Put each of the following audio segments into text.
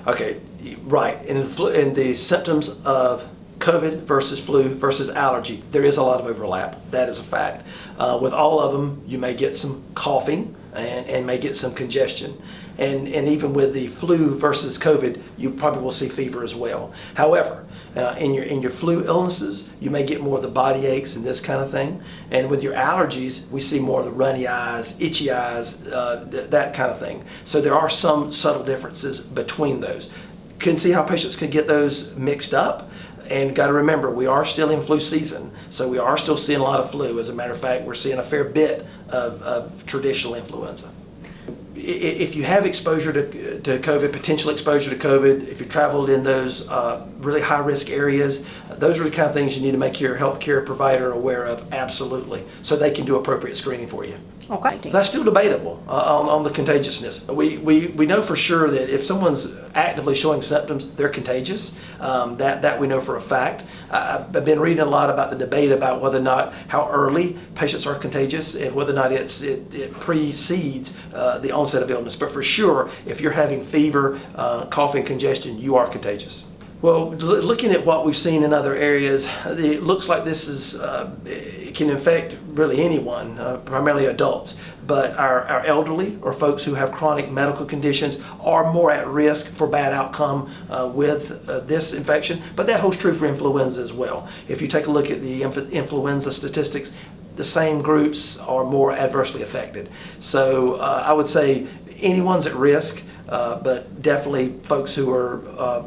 Okay, right. In the symptoms of COVID versus flu versus allergy, there is a lot of overlap. That is a fact. With all of them, you may get some coughing and may get some congestion. And even with the flu versus COVID, you probably will see fever as well. However, in your flu illnesses, you may get more of the body aches and this kind of thing. And with your allergies, we see more of the runny eyes, itchy eyes, that kind of thing. So there are some subtle differences between those. Can see how patients can get those mixed up. And got to remember, we are still in flu season, so we are still seeing a lot of flu. As a matter of fact, we're seeing a fair bit of traditional influenza. If you have exposure to COVID, potential exposure to COVID, if you traveled in those really high-risk areas, those are the kind of things you need to make your healthcare provider aware of, absolutely, so they can do appropriate screening for you. Okay. That's still debatable on the contagiousness. We know for sure that if someone's actively showing symptoms, they're contagious. That we know for a fact. I've been reading a lot about the debate about whether or not how early patients are contagious and whether or not it precedes the onset of illness. But for sure, if you're having fever, coughing, congestion, you are contagious. Well, looking at what we've seen in other areas, it looks like this it can infect really anyone, primarily adults. But our elderly or folks who have chronic medical conditions are more at risk for bad outcome with this infection. But that holds true for influenza as well. If you take a look at the influenza statistics, the same groups are more adversely affected. So I would say anyone's at risk. But definitely folks who are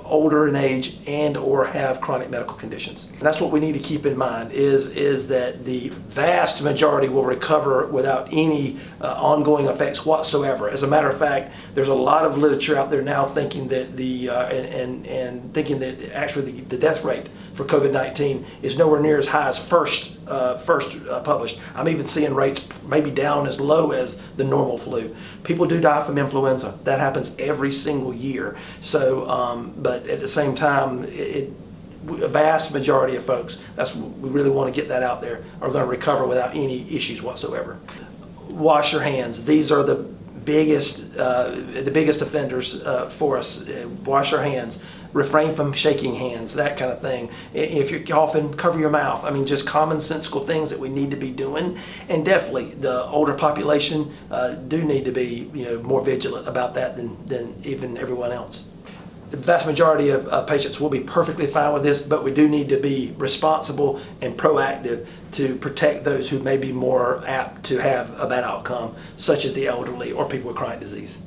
older in age and or have chronic medical conditions. And that's what we need to keep in mind is that the vast majority will recover without any ongoing effects whatsoever. As a matter of fact, there's a lot of literature out there now thinking that thinking that actually the death rate for COVID-19 is nowhere near as high as first published. I'm even seeing rates maybe down as low as the normal flu. People do die from influenza. That happens every single year. So, but at the same time, a vast majority of folks, we really want to get that out there, are going to recover without any issues whatsoever. Wash your hands. These are the biggest offenders for us. Wash your hands. Refrain from shaking hands, that kind of thing. If you're coughing, cover your mouth. I mean, just commonsensical things that we need to be doing. And definitely, the older population do need to be more vigilant about that than even everyone else. The vast majority of patients will be perfectly fine with this, but we do need to be responsible and proactive to protect those who may be more apt to have a bad outcome, such as the elderly or people with chronic disease.